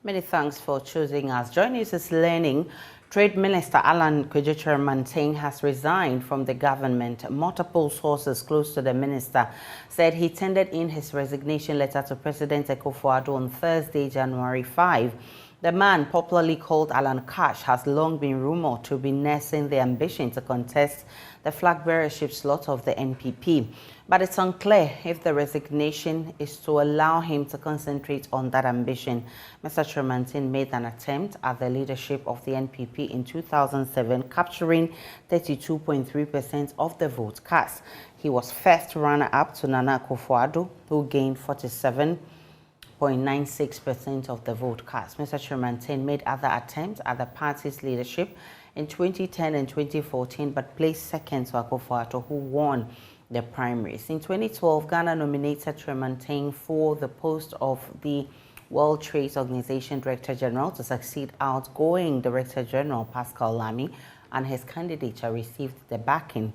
Many thanks for choosing us. JoyNews is learning Trade Minister Kyerematen has resigned from the government. Multiple sources close to the minister said he tendered in his resignation letter to President Akufo-Addo on Thursday, January 5. The man, popularly called Alan Cash, has long been rumored to be nursing the ambition to contest the flag bearership slot of the NPP. But it's unclear if the resignation is to allow him to concentrate on that ambition. Mr. Kyerematen made an attempt at the leadership of the NPP in 2007, capturing 32.3% of the vote cast. He was first runner-up to Nana Akufo-Addo, who gained 47.96% of the vote cast. Mr. Kyerematen made other attempts at the party's leadership in 2010 and 2014, but placed second to Akufo-Addo, who won the primaries. In 2012, Ghana nominated Kyerematen for the post of the World Trade Organization Director General to succeed outgoing Director General Pascal Lamy, and his candidature received the backing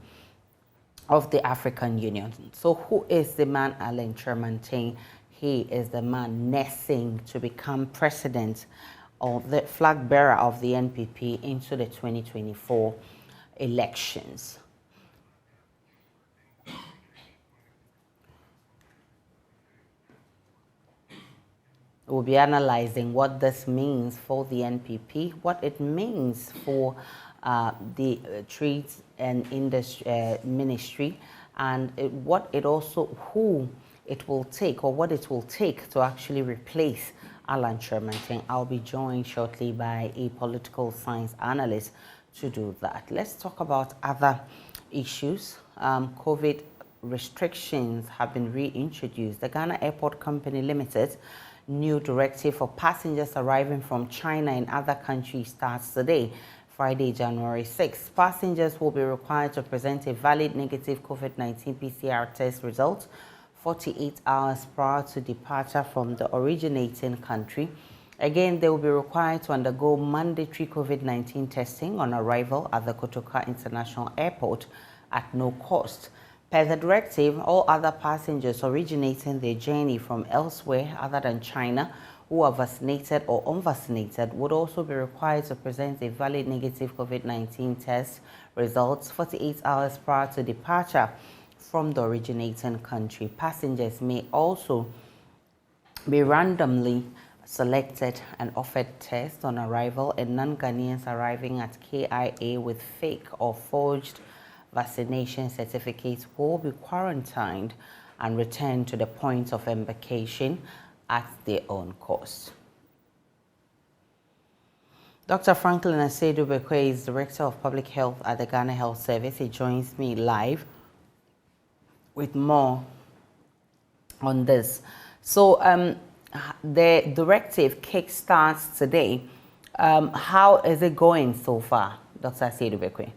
of the African Union. So who is the man Alan Kyerematen? He is the man nursing to become president or the flag bearer of the NPP into the 2024 elections. We'll be analyzing what this means for the NPP, what it means for the Trade and Industry Ministry, and what it also, who it will take, or what it will take to actually replace Alan Kyerematen. I'll be joined shortly by a political science analyst to do that. Let's talk about other issues. COVID restrictions have been reintroduced. The Ghana Airport Company Limited new directive for passengers arriving from China and other countries starts today, Friday, January 6. Passengers will be required to present a valid negative COVID-19 PCR test result 48 hours prior to departure from the originating country. Again, they will be required to undergo mandatory COVID-19 testing on arrival at the Kotoka International Airport at no cost. Per the directive, all other passengers originating their journey from elsewhere other than China who are vaccinated or unvaccinated would also be required to present a valid negative COVID-19 test results 48 hours prior to departure from the originating country. Passengers may also be randomly selected and offered tests on arrival, and non-Ghanaians arriving at KIA with fake or forged vaccination certificates will be quarantined and returned to the point of embarkation at their own cost. Dr. Franklin Asedubekwe is Director of Public Health at the Ghana Health Service. He joins me live with more on this. So the directive kickstarts today. How is it going so far, Dr. Asedubekwe?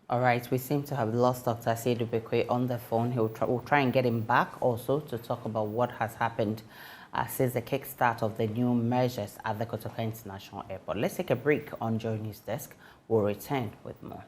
All right, we seem to have lost Dr. Asedubekwe on the phone. We'll try and get him back also to talk about what has happened since the kickstart of the new measures at the Kotoka International Airport. Let's take a break on JoyNews Desk. We'll return with more.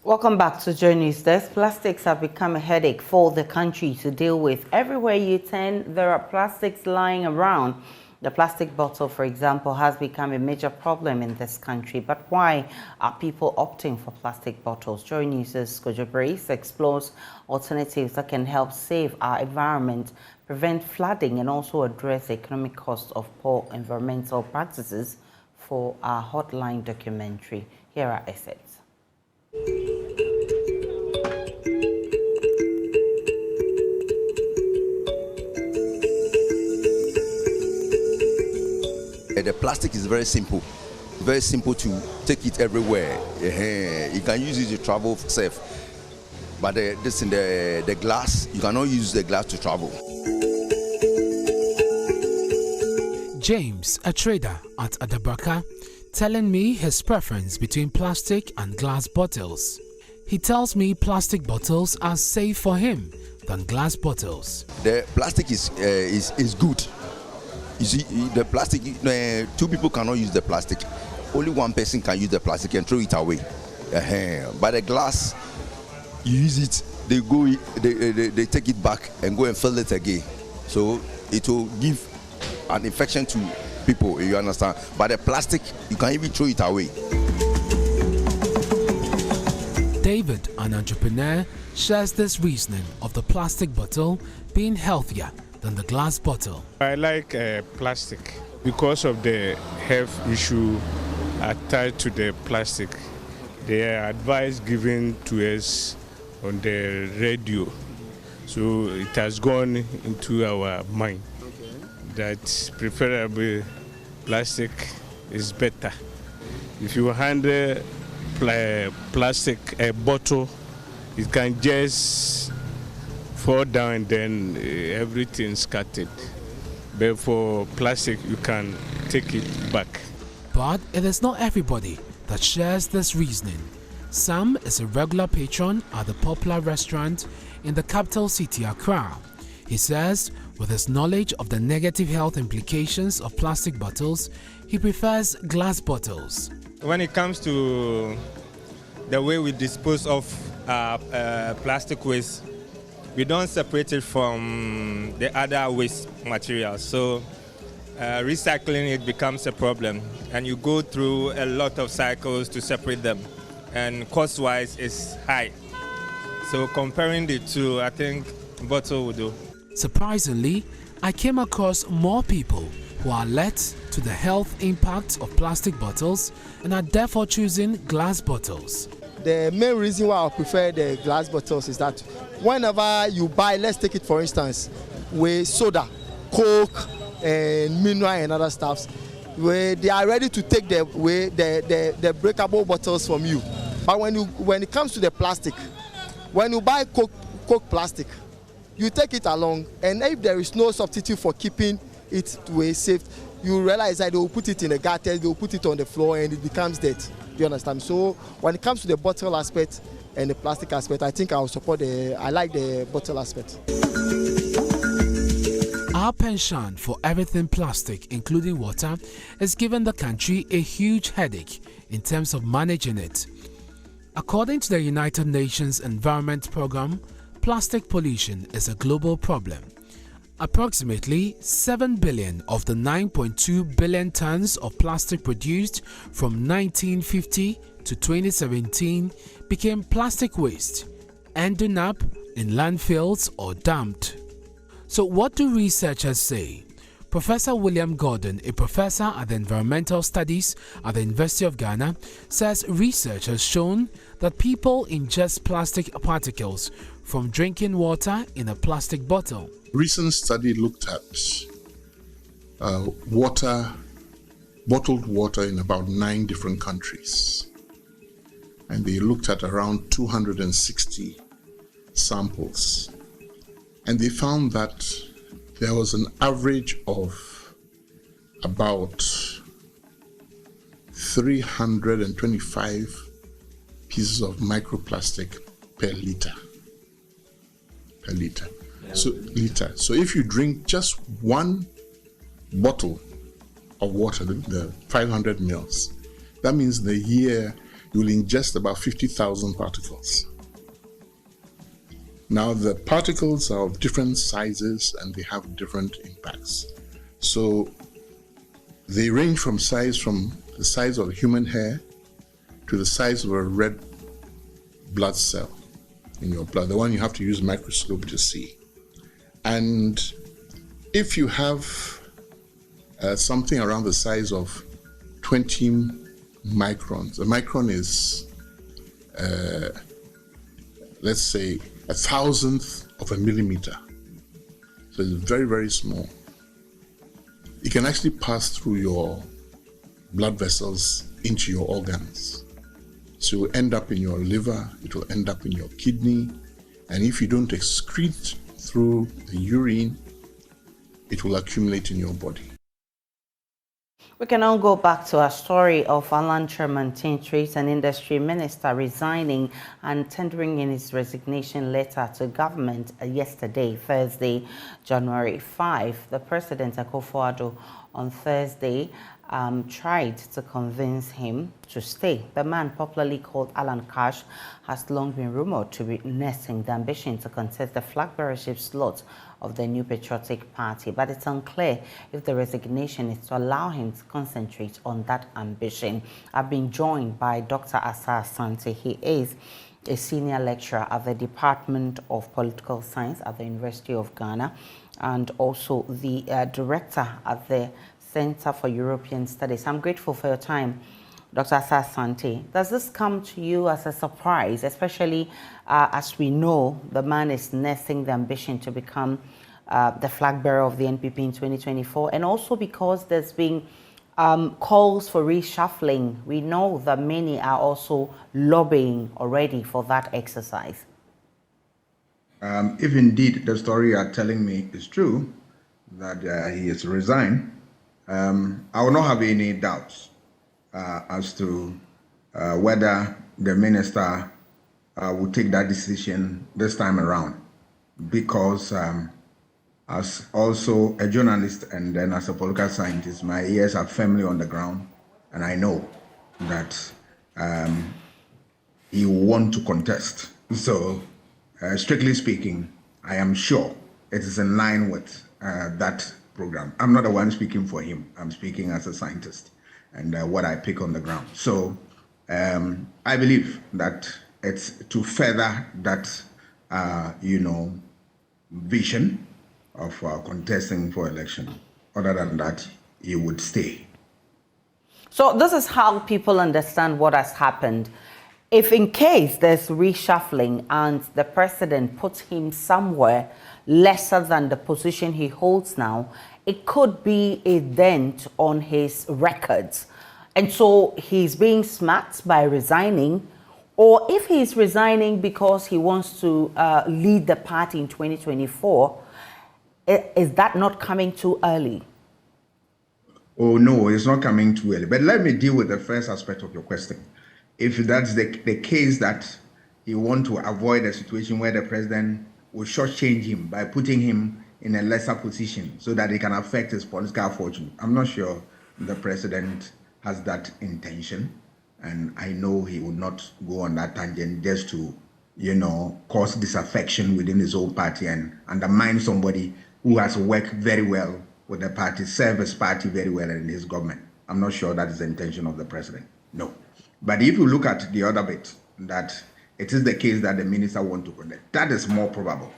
Welcome back to JoyNews Desk. Plastics have become a headache for the country to deal with. Everywhere you turn, there are plastics lying around. The plastic bottle, for example, has become a major problem in this country. But why are people opting for plastic bottles? JoyNews' Kojo Brace explores alternatives that can help save our environment, prevent flooding, and also address the economic cost of poor environmental practices for our Hotline documentary. Here are assets. The plastic is very simple to take it everywhere. You can use it to travel safe, but the glass, you cannot use the glass to travel. James, a trader at Adabaka, telling me his preference between plastic and glass bottles. He tells me plastic bottles are safe for him than glass bottles. The plastic is good. You see, the plastic, two people cannot use the plastic. Only one person can use the plastic and throw it away. But the glass, you use it, they take it back and go and fill it again. So it will give an infection to people, you understand? But the plastic, you can even throw it away. David, an entrepreneur, shares this reasoning of the plastic bottle being healthier than the glass bottle. I like plastic because of the health issue attached to the plastic. The advice given to us on the radio, so it has gone into our mind that preferably plastic is better. If you handle plastic bottle, it can just fall down and then everything's scattered. But for plastic, you can take it back. But it is not everybody that shares this reasoning. Sam is a regular patron at the popular restaurant in the capital city, Accra. He says, with his knowledge of the negative health implications of plastic bottles, he prefers glass bottles. When it comes to the way we dispose of plastic waste, we don't separate it from the other waste materials. So recycling it becomes a problem, and you go through a lot of cycles to separate them, and cost-wise it's high. So comparing the two, I think bottle will do. Surprisingly, I came across more people who are alert to the health impacts of plastic bottles and are therefore choosing glass bottles. The main reason why I prefer the glass bottles is that whenever you buy, let's take it for instance, with soda, Coke, and mineral and other stuffs, where they are ready to take the breakable bottles from you. But when it comes to the plastic, when you buy Coke plastic, you take it along, and if there is no substitute for keeping it safe, you realize that they will put it in a gutter, they will put it on the floor, and it becomes dead. You understand? So when it comes to the bottle aspect and the plastic aspect, I think I like the bottle aspect. Our penchant for everything plastic, including water, is giving the country a huge headache in terms of managing it. According to the United Nations Environment Programme, plastic pollution is a global problem. Approximately 7 billion of the 9.2 billion tons of plastic produced from 1950 to 2017 became plastic waste, ending up in landfills or dumped. So what do researchers say? Professor William Gordon, a professor at the Environmental Studies at the University of Ghana, says research has shown that people ingest plastic particles from drinking water in a plastic bottle. Recent study looked at bottled water in about 9 different countries. And they looked at around 260 samples. And they found that there was an average of about 325 pieces of microplastic per liter. So if you drink just one bottle of water, the 500 mils, that means in a year you will ingest about 50,000 particles. Now the particles are of different sizes and they have different impacts. So they range from the size of a human hair to the size of a red blood cell in your blood, the one you have to use a microscope to see. And if you have something around the size of 20 microns, a micron is, let's say, 1,000th of a millimeter. So it's very, very small. It can actually pass through your blood vessels into your organs. So it will end up in your liver, it will end up in your kidney, and if you don't excrete through the urine, it will accumulate in your body. We can now go back to our story of Kyerematen, Trade and Industry Minister, resigning and tendering in his resignation letter to government yesterday, Thursday, January 5. The President, Akufo-Addo, on Thursday, tried to convince him to stay. The man, popularly called Alan Cash, has long been rumored to be nursing the ambition to contest the flag bearership slot of the New Patriotic Party, but it's unclear if the resignation is to allow him to concentrate on that ambition. I've been joined by Dr. Asa Asante. He is a senior lecturer at the Department of Political Science at the University of Ghana and also the director at the Center for European Studies. I'm grateful for your time, Dr. Asa Asante. Does this come to you as a surprise, especially as we know the man is nursing the ambition to become the flag bearer of the NPP in 2024, and also because there's been calls for reshuffling? We know that many are also lobbying already for that exercise. If indeed the story you are telling me is true, that he has resigned, I will not have any doubts as to whether the minister will take that decision this time around, because as also a journalist and then as a political scientist, my ears are firmly on the ground, and I know that he will want to contest. So, strictly speaking, I am sure it is in line with that program. I'm not the one speaking for him. I'm speaking as a scientist and what I pick on the ground. So I believe that it's to further that, vision of contesting for election. Other than that, he would stay. So this is how people understand what has happened. If in case there's reshuffling and the president puts him somewhere lesser than the position he holds now, it could be a dent on his records. And so he's being smart by resigning. Or if he's resigning because he wants to lead the party in 2024, is that not coming too early? Oh, no, it's not coming too early. But let me deal with the first aspect of your question. If that's the case that you want to avoid a situation where the president will shortchange him by putting him in a lesser position so that it can affect his political fortune, I'm not sure the president has that intention. And I know he would not go on that tangent just to, cause disaffection within his own party and undermine somebody who has worked very well with the party, served his party very well in his government. I'm not sure that is the intention of the president. No. But if you look at the other bit, that it is the case that the minister want to contest, that is more probable.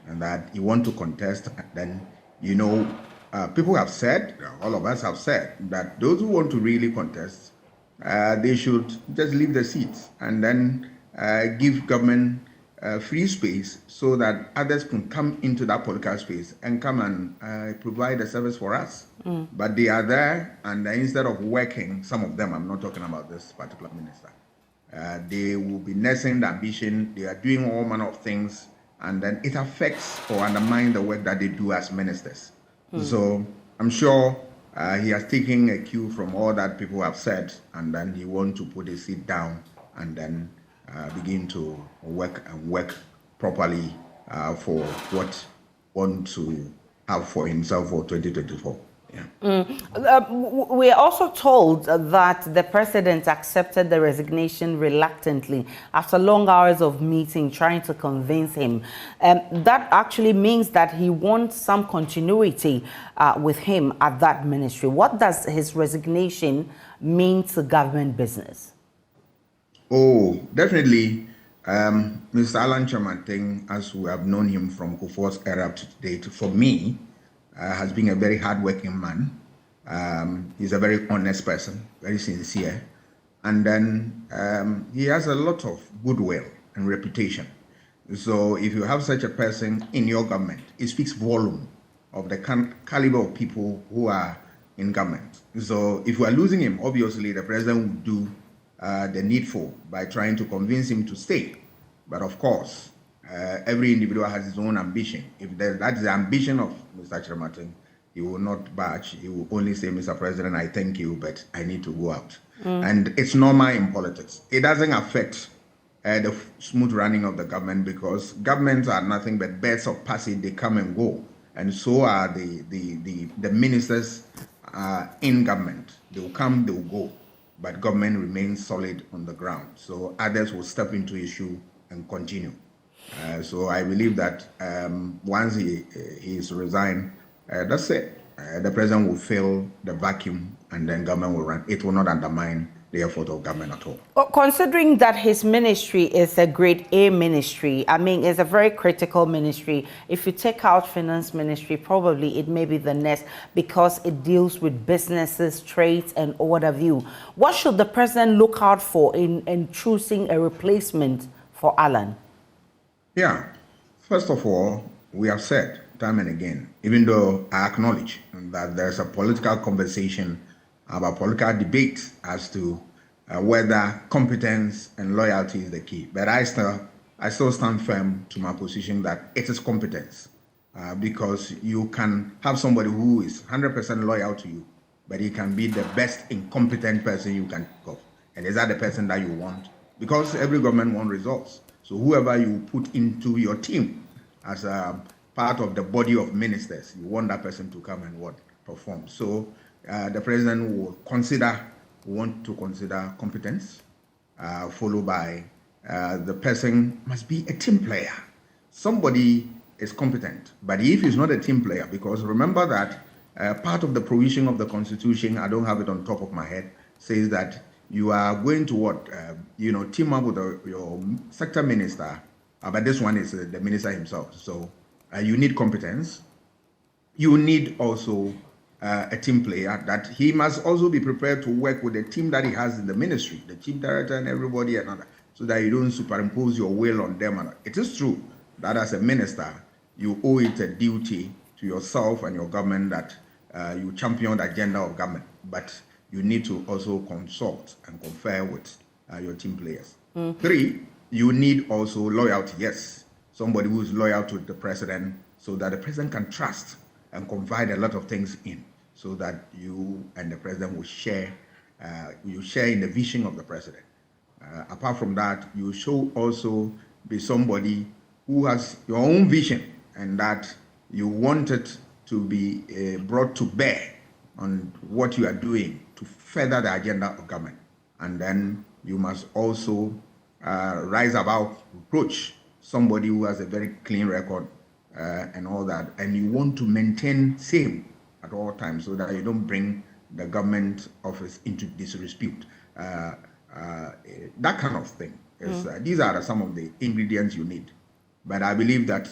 And that he want to contest, then, people have said, all of us have said, that those who want to really contest, they should just leave the seats and then give government free space so that others can come into that political space and come and provide a service for us. But they are there, and instead of working, some of them, I'm not talking about this particular minister, they will be nursing the ambition, they are doing all manner of things, and then it affects or undermines the work that they do as ministers. So I'm sure he has taken a cue from all that people have said, and then he wants to put his seat down and then begin to work properly for what wants to have for himself for 2024. Yeah. We are also told that the president accepted the resignation reluctantly after long hours of meeting, trying to convince him. That actually means that he wants some continuity with him at that ministry. What does his resignation mean to government business? Oh, definitely. Mr. Alan Kyerematen, as we have known him from Kufuor's era up to date, for me, has been a very hardworking man. He's a very honest person, very sincere. And then he has a lot of goodwill and reputation. So if you have such a person in your government, it speaks volume of the caliber of people who are in government. So if we are losing him, obviously the president would do the needful by trying to convince him to stay. But of course, every individual has his own ambition. If that is the ambition of Mr. Kyerematen, he will not budge. He will only say, Mr. President, I thank you, but I need to go out. And it's normal in politics. It doesn't affect the smooth running of the government, because governments are nothing but birds of passage. They come and go. And so are the ministers in government. They will come, they will go. But government remains solid on the ground. So others will step into issue and continue. So I believe that once he is resigned, that's it. The president will fill the vacuum, and then government will run. It will not undermine the effort of government at all. Well, considering that his ministry is a grade A ministry, I mean, it's a very critical ministry. If you take out finance ministry, probably it may be the next, because it deals with businesses, trades, and what have you. What should the president look out for in choosing a replacement for Alan? Yeah, first of all, we have said time and again, even though I acknowledge that there's a political conversation about political debate as to whether competence and loyalty is the key. But I still stand firm to my position that it is competence, because you can have somebody who is 100% loyal to you, but he can be the best incompetent person you can think of. And is that the person that you want? Because every government wants results. So whoever you put into your team as a part of the body of ministers, you want that person to come and perform. So the president will want to consider competence, followed by the person must be a team player. Somebody is competent, but if he's not a team player, because remember that part of the provision of the Constitution, I don't have it on top of my head, says that you are going to team up with your sector minister, but this one is the minister himself. So you need competence. You need also a team player, that he must also be prepared to work with the team that he has in the ministry, the chief director and everybody another, so that you don't superimpose your will on them. It is true that as a minister, you owe it a duty to yourself and your government that you champion the agenda of government, but you need to also consult and confer with your team players. 3, you need also loyalty. Yes, somebody who is loyal to the president, so that the president can trust and confide a lot of things in, so that you and the president will share in the vision of the president. Apart from that, you should also be somebody who has your own vision, and that you want it to be brought to bear on what you are doing to further the agenda of government. And then you must also rise above reproach, somebody who has a very clean record and all that, and you want to maintain same at all times, so that you don't bring the government office into disrepute. That kind of thing. These are some of the ingredients you need. But I believe that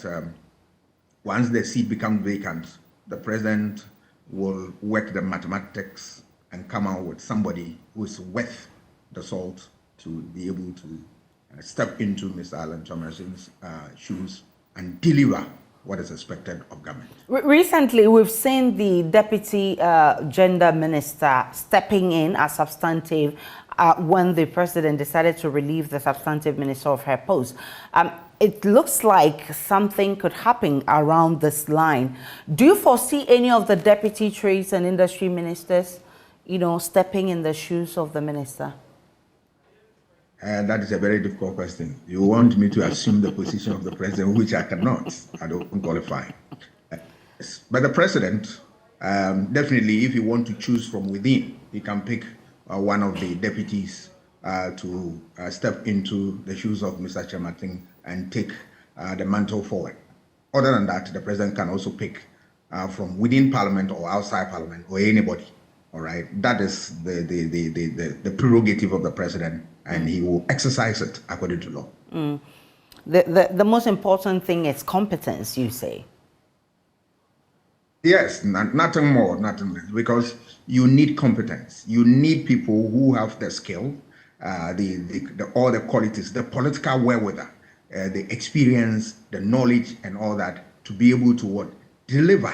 once the seat becomes vacant, the president will work the mathematics and come out with somebody who is worth the salt to be able to step into Mr. Alan Kyerematen's shoes and deliver what is expected of government. Recently, we've seen the deputy gender minister stepping in as substantive when the president decided to relieve the substantive minister of her post. It looks like something could happen around this line. Do you foresee any of the deputy trades and industry ministers, stepping in the shoes of the minister? That is a very difficult question. You want me to assume the position of the president, which I cannot. I don't qualify. But the president, definitely, if you want to choose from within, he can pick one of the deputies to step into the shoes of Mr. Kyerematen and take the mantle forward. Other than that, the president can also pick from within parliament or outside parliament or anybody. All right, that is the prerogative of the president, and he will exercise it according to law. The most important thing is competence, you say? Yes, nothing more, nothing less, because you need competence. You need people who have the skill, all the qualities, the political wherewithal, the experience, the knowledge, and all that to be able to deliver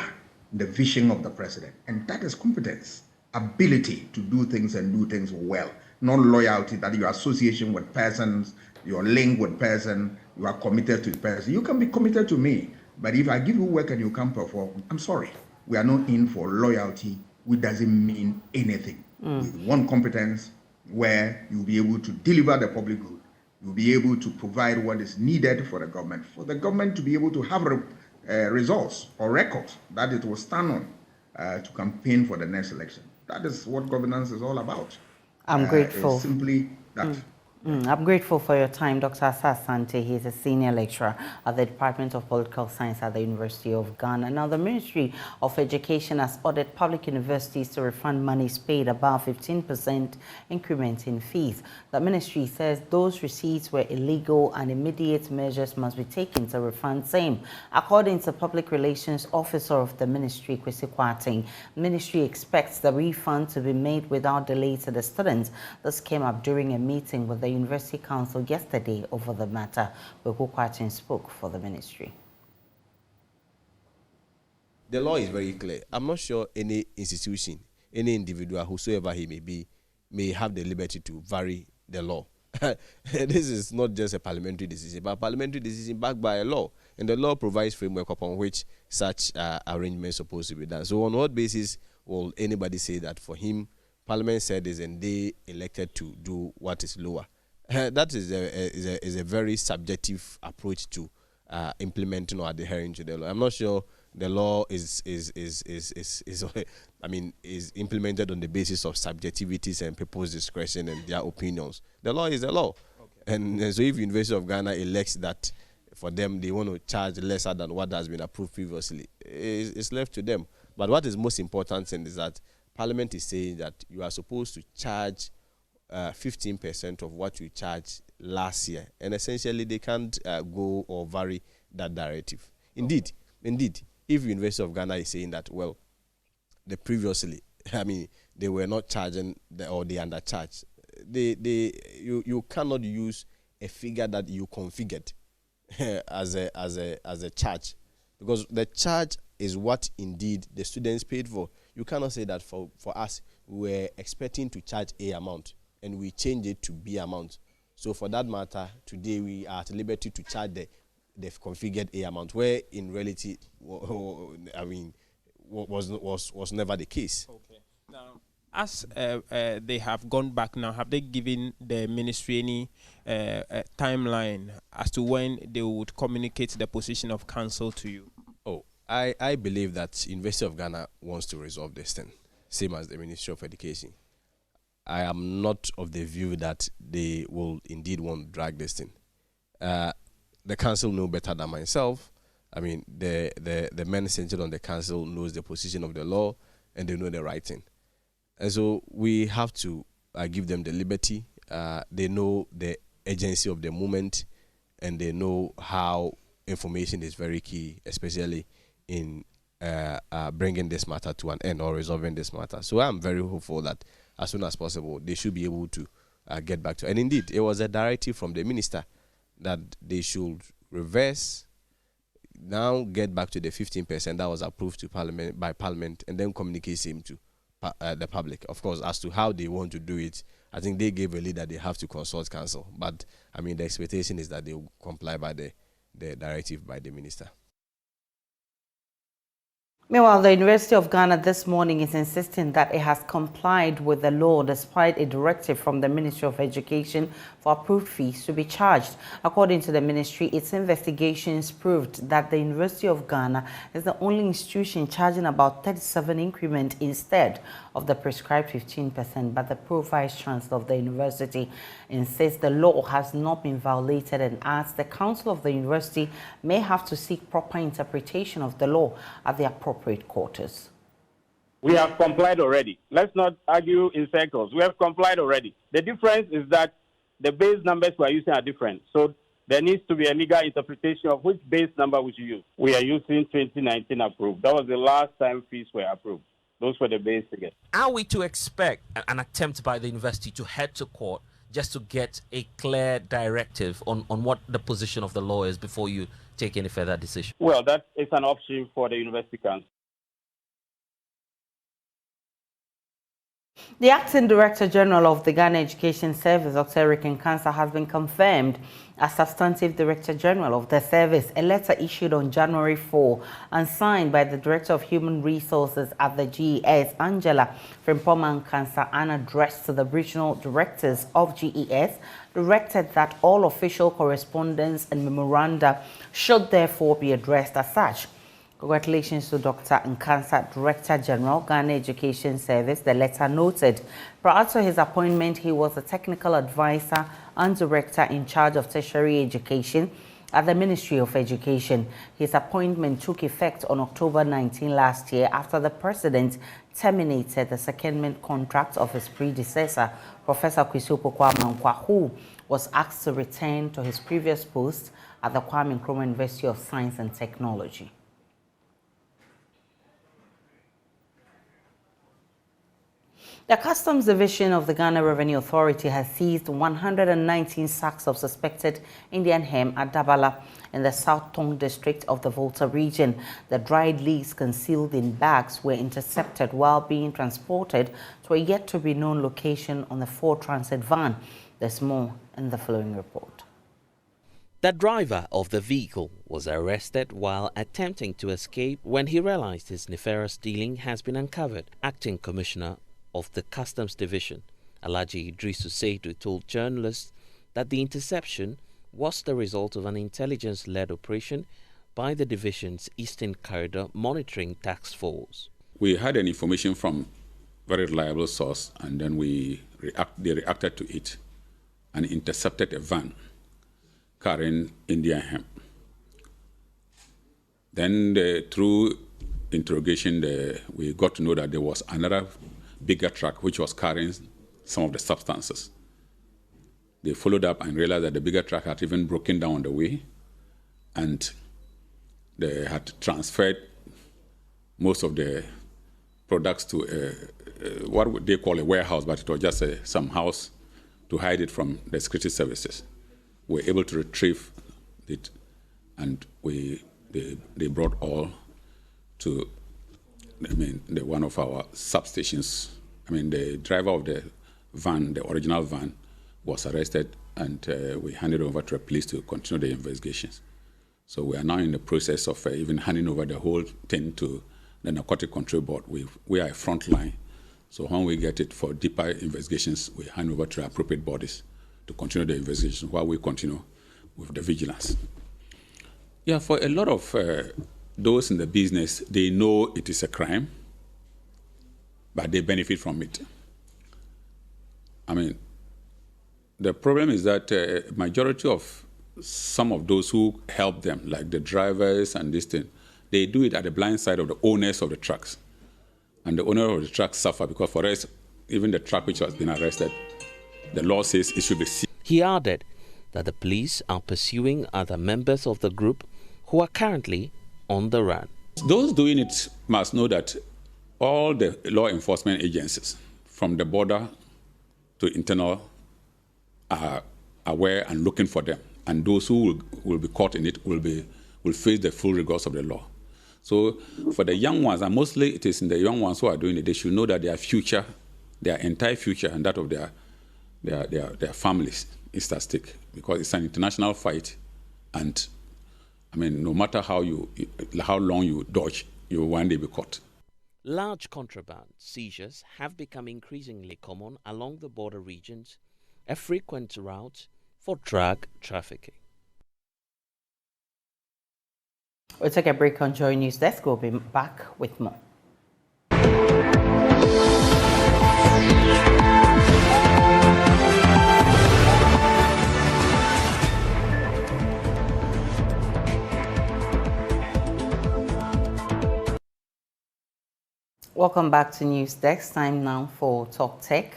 the vision of the president, and that is competence. Ability to do things and do things well, not loyalty, that your association with persons, your link with person, you are committed to the person. You can be committed to me, but if I give you work and you can't perform, I'm sorry. we are not in for loyalty, which doesn't mean anything. We want competence where you'll be able to deliver the public good. You'll be able to provide what is needed for the government to be able to have results or records that it will stand on to campaign for the next election. That is what governance is all about. I'm grateful. It's simply that. I'm grateful for your time, Dr. Asa Asante. He's a senior lecturer at the Department of Political Science at the University of Ghana. Now, the Ministry of Education has ordered public universities to refund monies paid above 15% increment in fees. The ministry says those receipts were illegal and immediate measures must be taken to refund same. According to Public Relations Officer of the ministry, Kyerematen, the ministry expects the refund to be made without delay to the students. This came up during a meeting with the University Council yesterday over the matter, where Kyerematen spoke for the ministry. The law is very clear. I'm not sure any institution, any individual, whosoever he may be, may have the liberty to vary the law. This is not just a parliamentary decision, but a parliamentary decision backed by a law. And the law provides framework upon which such arrangements are supposed to be done. So on what basis will anybody say that for him, Parliament said this and they elected to do what is lower? That is a very subjective approach to implementing or adhering to the law. I'm not sure the law is implemented on the basis of subjectivities and people's discretion and their opinions. The law is the law. Okay. And so if University of Ghana elects that for them they want to charge lesser than what has been approved previously, it's left to them. But what is most important is that Parliament is saying that you are supposed to charge 15% of what you charged last year, and essentially they can't go or vary that directive. Indeed, if University of Ghana is saying that, well, previously, they were not charging or they undercharged, you cannot use a figure that you configured as a charge, because the charge is what indeed the students paid for. You cannot say that for us we were expecting to charge A amount and we change it to B amount. So for that matter, today we are at liberty to charge the configured A amount, where in reality, was never the case. Okay. Now, as they have gone back now, have they given the ministry any timeline as to when they would communicate the position of council to you? Oh, I believe that University of Ghana wants to resolve this thing, same as the Ministry of Education. I am not of the view that they will indeed want to drag this thing. The council know better than myself. The men centered on the council knows the position of the law and they know the right thing. And so we have to give them the liberty. They know the urgency of the moment and they know how information is very key, especially in bringing this matter to an end or resolving this matter. So I'm very hopeful that as soon as possible, they should be able to get back to. And indeed, it was a directive from the minister that they should reverse, now get back to the 15% that was approved to by Parliament, and then communicate same to the public. Of course, as to how they want to do it, I think they gave a lead that they have to consult council. But the expectation is that they will comply by the directive by the minister. Meanwhile, the University of Ghana this morning is insisting that it has complied with the law despite a directive from the Ministry of Education for approved fees to be charged. According to the ministry, its investigations proved that the University of Ghana is the only institution charging about 37 increment instead of the prescribed 15%, but the Pro-Vice Chancellor of the university insists the law has not been violated and adds the Council of the University may have to seek proper interpretation of the law at the appropriate quarters. We have complied already. Let's not argue in circles. We have complied already. The difference is that the base numbers we are using are different. So there needs to be a legal interpretation of which base number we should use. We are using 2019 approved. That was the last time fees were approved. Those were the base figures. Are we to expect an attempt by the university to head to court just to get a clear directive on what the position of the law is before you take any further decision? Well, that is an option for the University Council. The Acting Director General of the Ghana Education Service, Dr. Eric Nkansa, has been confirmed as Substantive Director General of the service. A letter issued on January 4 and signed by the Director of Human Resources at the GES, Angela Frimpoma Nkansa, and addressed to the regional directors of GES, directed that all official correspondence and memoranda should therefore be addressed as such. Congratulations to Dr. Nkansa, Director General, Ghana Education Service. The letter noted, prior to his appointment, he was a technical advisor and director in charge of tertiary education at the Ministry of Education. His appointment took effect on October 19 last year after the President terminated the secondment contract of his predecessor, Professor Kwesi Kwame, who was asked to return to his previous post at the Kwame Nkrumah University of Science and Technology. The Customs Division of the Ghana Revenue Authority has seized 119 sacks of suspected Indian hemp at Dabala in the South Tong district of the Volta region. The dried leaves concealed in bags were intercepted while being transported to a yet-to-be-known location on the Ford Transit van. There's more in the following report. The driver of the vehicle was arrested while attempting to escape when he realized his nefarious dealing has been uncovered. Acting Commissioner of the Customs Division, Alhaji Idrisu Seidu, told journalists that the interception was the result of an intelligence-led operation by the division's Eastern Corridor Monitoring Task Force. We had an information from very reliable source, and then they reacted to it and intercepted a van carrying Indian hemp. Then through interrogation, we got to know that there was another bigger truck which was carrying some of the substances. They followed up and realized that the bigger truck had even broken down on the way, and they had transferred most of the products to what they call a warehouse, but it was just some house to hide it from the security services. We were able to retrieve it, and they brought all to one of our substations. The driver of the van, the original van, was arrested, and we handed over to the police to continue the investigations. So we are now in the process of even handing over the whole thing to the Narcotic Control Board. We are a front line. So when we get it for deeper investigations, we hand over to the appropriate bodies to continue the investigation while we continue with the vigilance. Yeah, for a lot of those in the business, they know it is a crime, but they benefit from it. The problem is that majority of some of those who help them, like the drivers and this thing, they do it at the blind side of the owners of the trucks. And the owner of the trucks suffer because for us, even the truck which has been arrested, the law says it should be seized. He added that the police are pursuing other members of the group who are currently on the run. Those doing it must know that all the law enforcement agencies, from the border to internal, are aware and looking for them. And those who will be caught in it will face the full rigors of the law. So for the young ones, and mostly it is in the young ones who are doing it, they should know that their future, their entire future, and that of their families is at stake, because it's an international fight, and no matter how long you dodge, you will one day be caught. Large contraband seizures have become increasingly common along the border regions, a frequent route for drug trafficking. We'll take a break on JoyNews Desk. We'll be back with more. Welcome back to News Desk. Time now for Talk Tech.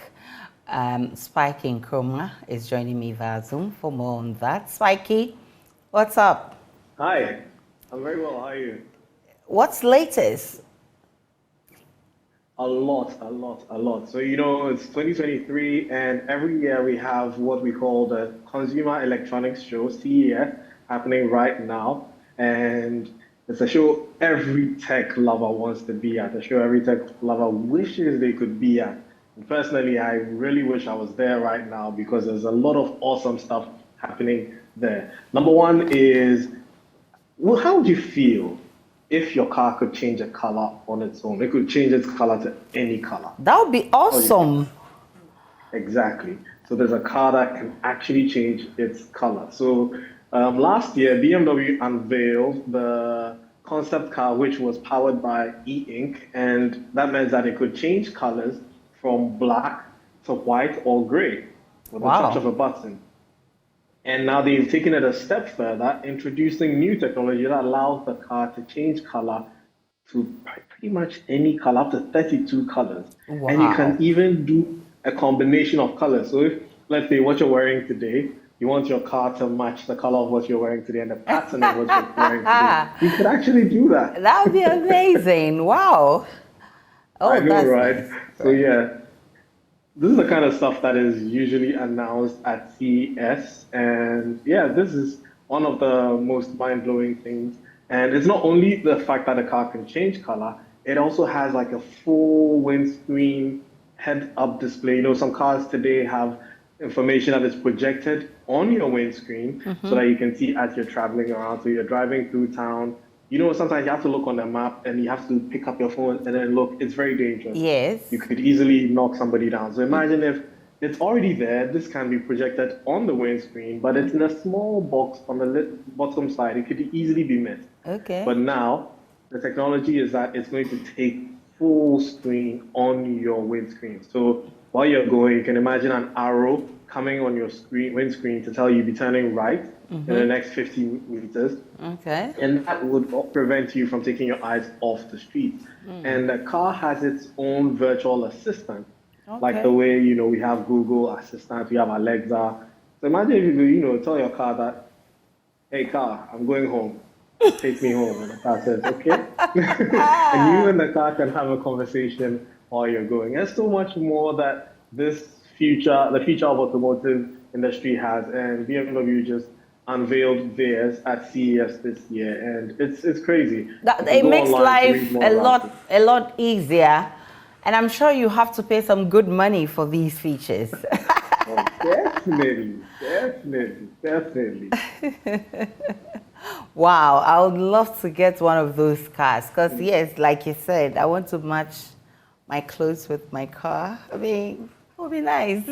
Spike in Nkrumah is joining me via Zoom for more on that. Spikey, what's up? Hi, I'm very well. How are you? What's latest? A lot. So, it's 2023, and every year we have what we call the Consumer Electronics Show, CES, happening right now. And it's a show every tech lover wants to be at, a show every tech lover wishes they could be at. Personally, I really wish I was there right now because there's a lot of awesome stuff happening there. Number one is, well, how would you feel if your car could change a color on its own? It could change its color to any color. That would be awesome. Exactly. So there's a car that can actually change its color. So last year, BMW unveiled the concept car, which was powered by e-ink, and that meant that it could change colors from black to white or gray with the touch of a button. And now they've taken it a step further, introducing new technology that allows the car to change color to pretty much any color, up to 32 colors. Wow. And you can even do a combination of colors. So if, let's say, what you're wearing today, you want your car to match the color of what you're wearing today and the pattern of what you're wearing today, you could actually do that. That would be amazing. Wow. Oh, I know, that's right? nice. So yeah, this is the kind of stuff that is usually announced at CES. And yeah, this is one of the most mind-blowing things. And it's not only the fact that the car can change color, it also has like a full windscreen head-up display. You know, some cars today have information that is projected on your windscreen so that you can see as you're traveling around. So you're driving through town. You know, sometimes you have to look on the map and you have to pick up your phone and then look. It's very dangerous. Yes. You could easily knock somebody down. So imagine if it's already there, this can be projected on the windscreen, but it's in a small box on the bottom side. It could easily be missed. Okay. But now, the technology is that it's going to take full screen on your windscreen. So while you're going, you can imagine an arrow coming on your windscreen to tell you be turning right in the next 50 meters. Okay. And that would prevent you from taking your eyes off the street. And the car has its own virtual assistant, like the way, you know, we have Google Assistant, we have Alexa. So imagine if you could, you know, tell your car that, hey car, I'm going home. Take me home. And the car says, okay. And you and the car can have a conversation while you're going. There's so much more that the future of automotive industry has, and BMW just unveiled theirs at CES this year, and it's crazy. It makes life a lot easier, and I'm sure you have to pay some good money for these features. Oh, definitely. Wow, I would love to get one of those cars because, yes, like you said, I want to match my clothes with my car. I mean, it would be nice.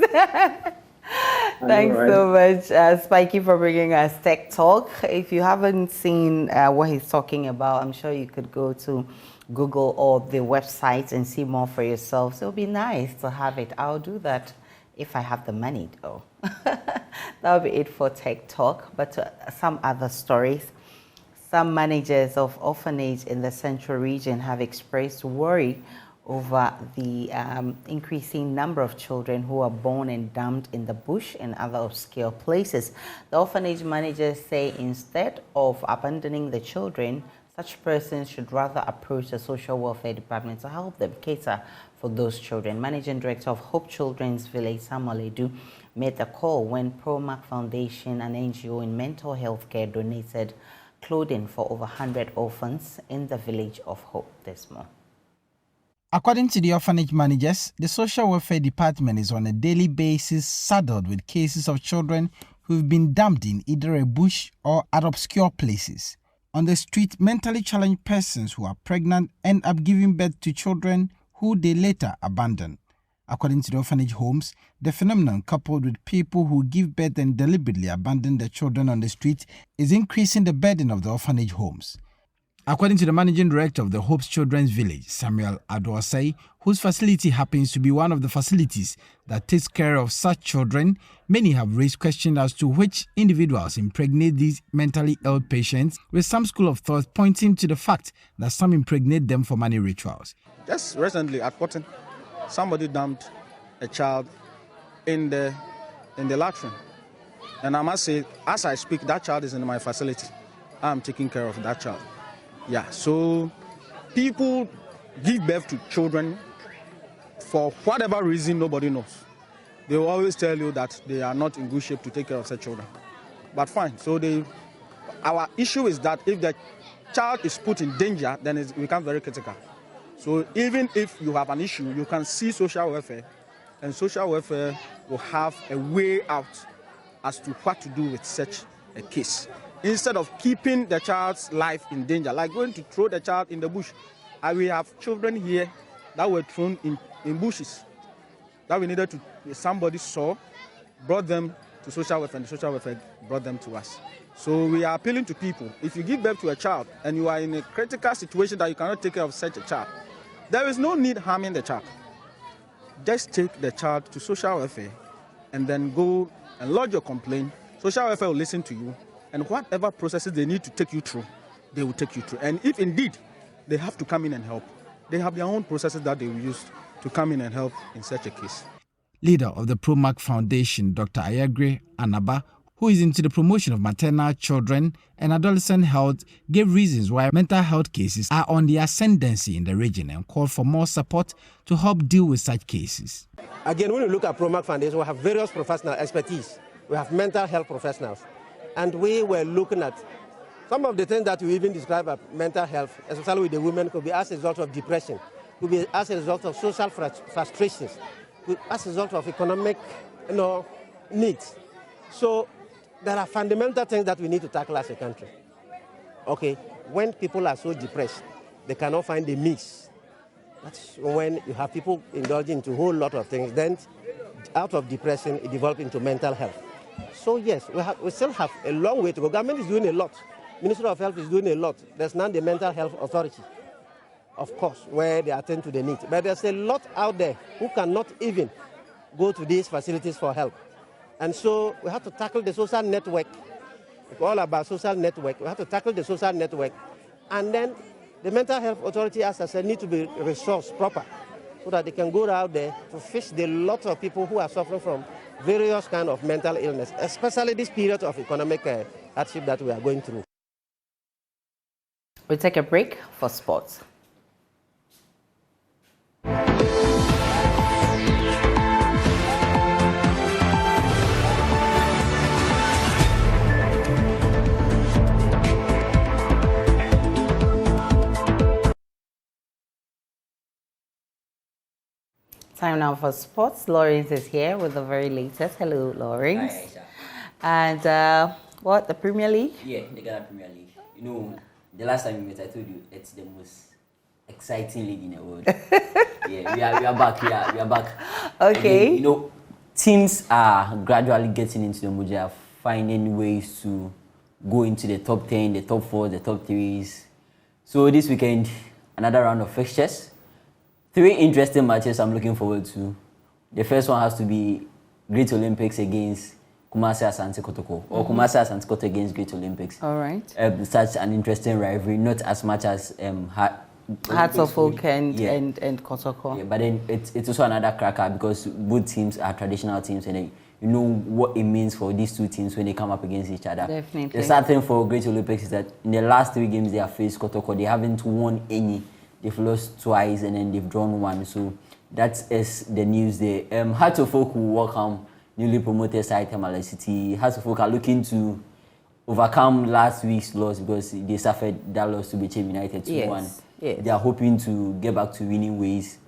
Thanks so much, Spiky, for bringing us Tech Talk. If you haven't seen what he's talking about, I'm sure you could go to Google or the website and see more for yourself. So it would be nice to have it. I'll do that if I have the money, though. That'll be it for Tech Talk. But some other stories. Some managers of orphanage in the central region have expressed worry over the increasing number of children who are born and dumped in the bush and other obscure places. The orphanage managers say instead of abandoning the children, such persons should rather approach the social welfare department to help them cater for those children. Managing Director of Hope Children's Village, Samuel Edu, made the call when ProMac Foundation, an NGO in mental health care, donated clothing for over 100 orphans in the Village of Hope this month. According to the orphanage managers, the social welfare department is on a daily basis saddled with cases of children who've been dumped in either a bush or at obscure places. On the street, mentally challenged persons who are pregnant end up giving birth to children who they later abandon. According to the orphanage homes, the phenomenon, coupled with people who give birth and deliberately abandon their children on the street, is increasing the burden of the orphanage homes. According to the managing director of the Hope's Children's Village, Samuel Adwasai, whose facility happens to be one of the facilities that takes care of such children, many have raised questions as to which individuals impregnate these mentally ill patients, with some school of thought pointing to the fact that some impregnate them for money rituals. Just recently at Cotton, somebody dumped a child in the latrine. And I must say, as I speak, that child is in my facility. I'm taking care of that child. Yeah, so people give birth to children for whatever reason, nobody knows. They will always tell you that they are not in good shape to take care of such children. But fine, so our issue is that if the child is put in danger, then it becomes very critical. So even if you have an issue, you can see social welfare and social welfare will have a way out as to what to do with such a case. Instead of keeping the child's life in danger, like going to throw the child in the bush. We have children here that were thrown in bushes that we needed to, somebody saw, brought them to social welfare, and the social welfare brought them to us. So we are appealing to people. If you give birth to a child and you are in a critical situation that you cannot take care of such a child, there is no need harming the child. Just take the child to social welfare and then go and lodge your complaint. Social welfare will listen to you, and whatever processes they need to take you through, they will take you through. And if indeed they have to come in and help, they have their own processes that they will use to come in and help in such a case. Leader of the ProMac Foundation, Dr. Ayagre Anaba, who is into the promotion of maternal, children and adolescent health, gave reasons why mental health cases are on the ascendancy in the region and called for more support to help deal with such cases. Again, when you look at ProMac Foundation, we have various professional expertise. We have mental health professionals. And we were looking at some of the things that we even describe as mental health, especially with the women, could be as a result of depression, could be as a result of social frustrations, could be as a result of economic needs. So there are fundamental things that we need to tackle as a country. Okay, when people are so depressed, they cannot find the means. That's when you have people indulging into a whole lot of things. Then out of depression, it develops into mental health. So yes, we still have a long way to go. Government is doing a lot. Ministry of Health is doing a lot. There's now the Mental Health Authority, of course, where they attend to the needs. But there's a lot out there who cannot even go to these facilities for help. And so we have to tackle the social network. It's all about social network. We have to tackle the social network. And then the Mental Health Authority, as I said, need to be resourced proper so that they can go out there to face the lot of people who are suffering from various kinds of mental illness, especially this period of economic hardship that we are going through. We'll take a break for sports. Time now for sports. Lawrence is here with the very latest. Hello, Lawrence. Hi, Aisha. And what, the Premier League? Yeah, the Ghana Premier League. You know, the last time we met, I told you it's the most exciting league in the world. Yeah, we are back. We are back. Okay. Again, you know, teams are gradually getting into the mood. They are finding ways to go into the top 10, the top 4, the top 3s. So this weekend, another round of fixtures. 3 interesting matches I'm looking forward to. The first one has to be Great Olympics against Kumasi Asante Kotoko, or Kumasi Asante Kotoko against Great Olympics. All right. Such an interesting rivalry, not as much as Hearts of Oak and Kotoka. Yeah, but then it's also another cracker because both teams are traditional teams, and then you know what it means for these two teams when they come up against each other. Definitely. The sad thing for Great Olympics is that in the last 3 games they have faced Kotoka, they haven't won any. They've lost twice and then they've drawn 1. So that is the news there. Hearts of Oak will welcome newly promoted side Tamale City. Hearts of Oak are looking to overcome last week's loss because they suffered that loss to Bechem United 2-1. Yes. They are hoping to get back to winning ways.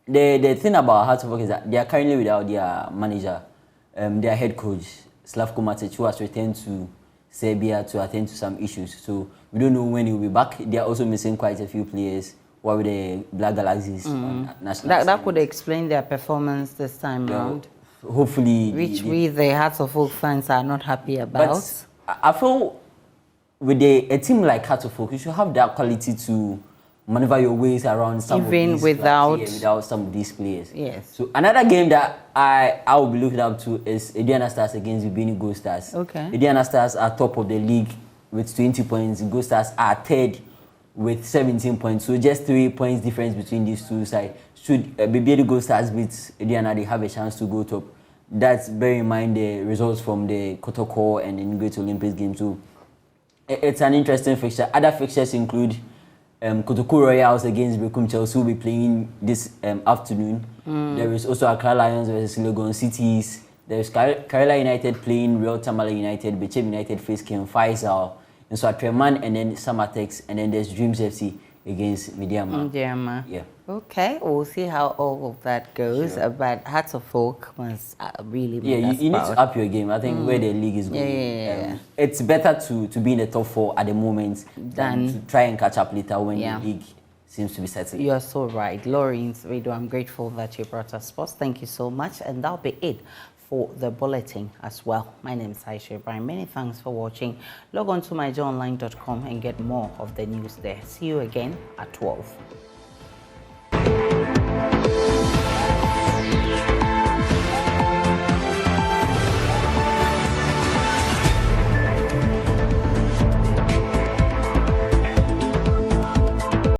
The thing about Hearts of Oak is that they are currently without their manager, their head coach, Slavko Matic, who has returned to Serbia to attend to some issues. So we don't know when he'll be back. They are also missing quite a few players. What with the Black Galaxies on national that could explain their performance this time around. Hopefully. Which we, the Hearts of Oak fans, are not happy about. But I feel with a team like Hearts of Oak, you should have that quality to maneuver your ways around some of these without some of these players. Yes. So another game that I will be looking up to is Ediana Stars against Ubeni Gold Stars. Okay. Ediana Stars are top of the league with 20 points. Gold Stars are third with 17 points. So just 3 points difference between these two sides. Should Ubeni Gold Stars beat Ediana, they have a chance to go top. That's bear in mind the results from the Kotoka and the Great Olympics game. So it's an interesting fixture. Other fixtures include Kotoka Royals against Brekum Chelsea will be playing this afternoon. There is also Accra Lions versus Legon Cities. There is Kerala United playing Real Tamale United, Bechem United face Ken Faisal, and so Kyerematen and then Samatex, and then there's Dreams FC against Mediama. Mediama. Yeah. Okay, we'll see how all of that goes. Sure. But Hearts of Oak must really yeah, you need to up your game. I think where the league is going. Yeah. It's better to be in the top 4 at the moment than to try and catch up later when the league seems to be settling. You're so right. Lawrence Radio, I'm grateful that you brought us sports. Thank you so much. And that'll be it for the bulletin as well. My name is Aisha Ibrahim. Many thanks for watching. Log on to myjoyonline.com and get more of the news there. See you again at 12.